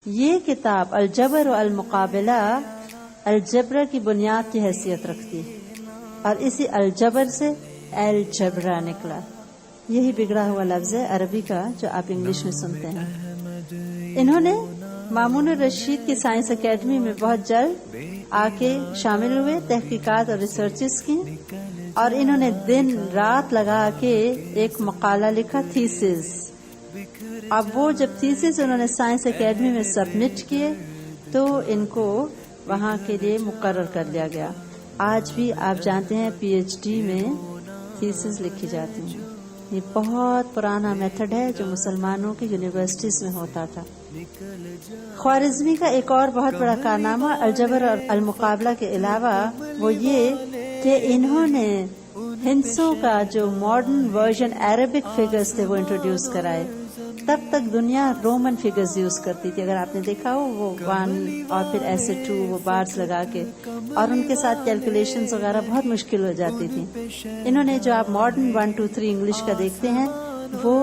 یہ کتاب الجبر و المقابلہ الجبرہ کی بنیاد کی حیثیت رکھتی ہے، اور اسی الجبر سے الجبرہ نکلا. یہی بگڑا ہوا لفظ ہے عربی کا جو آپ انگلش میں سنتے ہیں. انہوں نے مامون الرشید کی سائنس اکیڈمی میں بہت جلد آ کے شامل ہوئے، تحقیقات اور ریسرچز کی، اور انہوں نے دن رات لگا کے ایک مقالہ لکھا، تھیسز. اب وہ جب تھیسز انہوں نے سائنس اکیڈمی میں سبمٹ کیے تو ان کو وہاں کے لیے مقرر کر لیا گیا. آج بھی آپ جانتے ہیں پی ایچ ڈی میں تھیسز لکھی جاتی ہیں. یہ بہت پرانا میتھڈ ہے جو مسلمانوں کی یونیورسٹیز میں ہوتا تھا. خوارزمی کا ایک اور بہت بڑا کارنامہ الجبر اور المقابلہ کے علاوہ وہ یہ کہ انہوں نے ہندسوں کا جو ماڈرن ورژن عربک فگرز تھے وہ انٹروڈیوس کرائے. تب تک دنیا رومن فگرز یوز کرتی تھی، اگر آپ نے دیکھا ہو وہ 1 اور پھر ایسے 2 وہ بارز لگا کے، اور ان کے ساتھ کیلکولیشنز وغیرہ بہت مشکل ہو جاتی تھی. انہوں نے جو آپ ماڈرن 1 2 3 انگلش کا دیکھتے ہیں وہ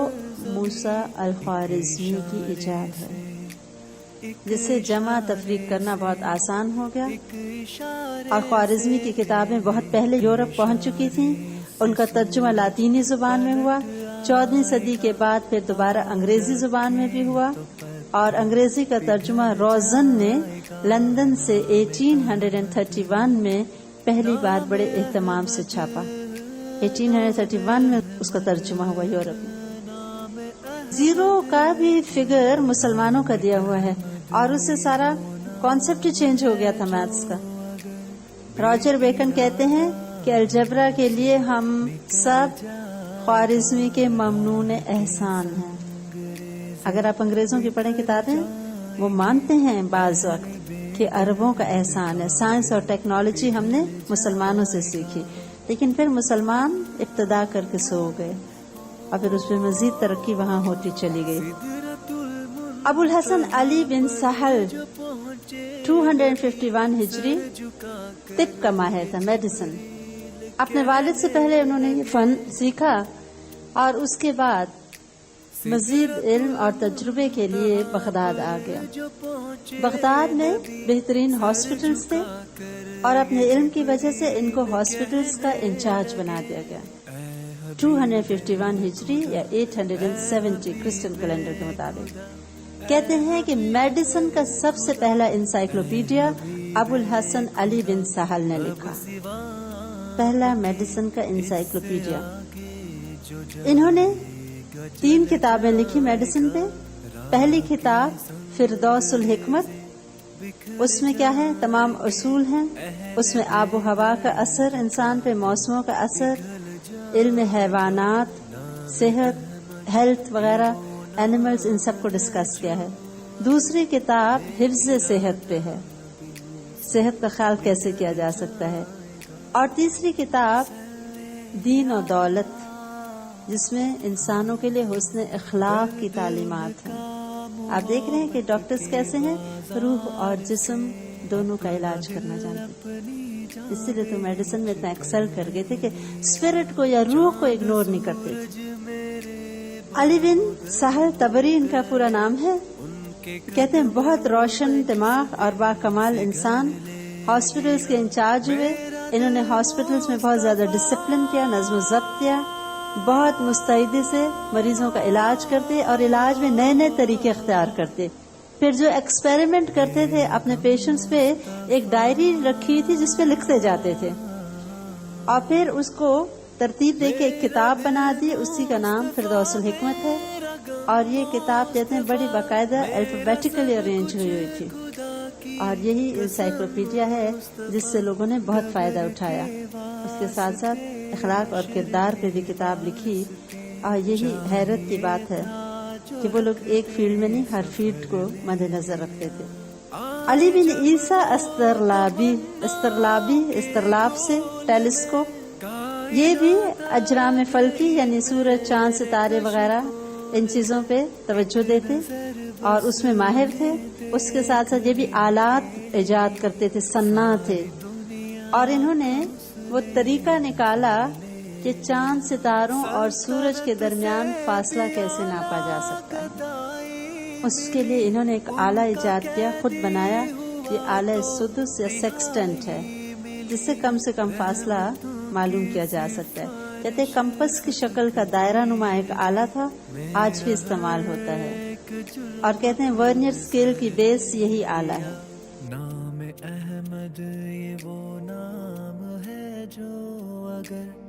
موسیٰ الخوارزمی کی ایجاد ہے، جس سے جمع تفریق کرنا بہت آسان ہو گیا. اور خوارزمی کی کتابیں بہت پہلے یورپ پہنچ چکی تھیں. ان کا ترجمہ لاطینی زبان میں ہوا، 14ویں صدی کے بعد پھر دوبارہ انگریزی زبان میں بھی ہوا، اور انگریزی کا ترجمہ روزن نے لندن سے 1831 میں پہلی بار بڑے اہتمام سے چھاپا. 1831 میں اس کا ترجمہ ہوا یورپ میں. زیرو کا بھی فگر مسلمانوں کا دیا ہوا ہے، اور اس سے سارا کانسیپٹ ہی چینج ہو گیا تھا میتھس کا. راجر بیکن کہتے ہیں کہ الجبرا کے لیے ہم سب خوارزمی کے ممنون احسان ہیں. اگر آپ انگریزوں کی پڑھیں کتابیں، وہ مانتے ہیں بعض وقت کہ عربوں کا احسان ہے. سائنس اور ٹیکنالوجی ہم نے مسلمانوں سے سیکھی، لیکن پھر مسلمان ابتدا کر کے سو گئے، اور پھر اس میں مزید ترقی وہاں ہوتی چلی گئی. ابو الحسن علی بن سہل 251 ہجری طب کا ماہر تھا، میڈیسن. اپنے والد سے پہلے انہوں نے یہ فن سیکھا، اور اس کے بعد مزید علم اور تجربے کے لیے بغداد آ گیا. بغداد میں بہترین ہاسپٹلز تھے، اور اپنے علم کی وجہ سے ان کو ہاسپٹلز کا انچارج بنا دیا گیا. 251 ہجری یا 870 کرسچن کیلنڈر کے مطابق. کہتے ہیں کہ میڈیسن کا سب سے پہلا انسائکلوپیڈیا ابو الحسن علی بن سہل نے لکھا، پہلا میڈیسن کا انسائکلوپیڈیا. انہوں نے 3 کتابیں لکھی میڈیسن پہ. پہلی کتاب فردوس الحکمت، اس میں کیا ہے؟ تمام اصول ہیں. اس میں آب و ہوا کا اثر انسان پہ، موسموں کا اثر، علم حیوانات، صحت، ہیلتھ وغیرہ، اینیملز، ان سب کو ڈسکس کیا ہے. دوسری کتاب حفظ صحت پہ ہے، صحت کا خیال کیسے کیا جا سکتا ہے. اور تیسری کتاب دین و دولت، جس میں انسانوں کے لیے حسن اخلاق کی تعلیمات ہیں. آپ دیکھ رہے ہیں کہ ڈاکٹرز کیسے ہیں، روح اور جسم دونوں کا علاج کرنا جانتے ہیں. اسی لیے تو میڈیسن میں اتنا ایکسل کر گئے تھے کہ اسپرٹ کو یا روح کو اگنور نہیں کرتے تھے. علی بن سہل تبری ان کا پورا نام ہے. کہتے ہیں بہت روشن دماغ اور با کمال انسان. ہاسپٹلز کے انچارج ہوئے. انہوں نے ہاسپٹلز میں بہت زیادہ ڈسپلن کیا، نظم و ضبط کیا. بہت مستعدی سے مریضوں کا علاج کرتے، اور علاج میں نئے نئے طریقے اختیار کرتے. پھر جو ایکسپیریمنٹ کرتے تھے اپنے پیشنٹس پہ، ایک ڈائری رکھی تھی جس پہ لکھتے جاتے تھے، اور پھر اس کو ترتیب دے کے ایک کتاب بنا دی. اسی کا نام فردوس الحکمت ہے. اور یہ کتاب کہتے ہیں بڑی باقاعدہ الفابیٹیکلی ارینج ہوئی تھی، اور یہی انسائکلوپیڈیا ہے جس سے لوگوں نے بہت فائدہ اٹھایا. اس کے ساتھ ساتھ اخلاق اور کردار پہ بھی کتاب لکھی. اور یہی حیرت کی بات ہے کہ وہ لوگ ایک فیلڈ میں نہیں، ہر فیلڈ کو مد نظر رکھتے تھے. علی بن عیسیٰ استرلاب سے ٹیلیسکوپ، یہ بھی اجرام فلکی یعنی سورج، چاند، ستارے وغیرہ ان چیزوں پہ توجہ دیتے اور اس میں ماہر تھے. اس کے ساتھ ساتھ یہ بھی آلات ایجاد کرتے تھے، صناع تھے. اور انہوں نے وہ طریقہ نکالا کہ چاند، ستاروں اور سورج کے درمیان فاصلہ کیسے ناپا جا سکتا ہے. اس کے لیے انہوں نے ایک آلہ ایجاد کیا، خود بنایا. یہ آلہ سدس یا سیکسٹنٹ ہے، جس سے کم فاصلہ معلوم کیا جا سکتا ہے. کہتے ہیں کمپس کی شکل کا دائرہ نما ایک آلہ تھا، آج بھی استعمال ہوتا ہے. اور کہتے ہیں ورنیئر اسکیل کی بیس یہی آلہ ہے. نام احمد یہ وہ نام ہے جو اگر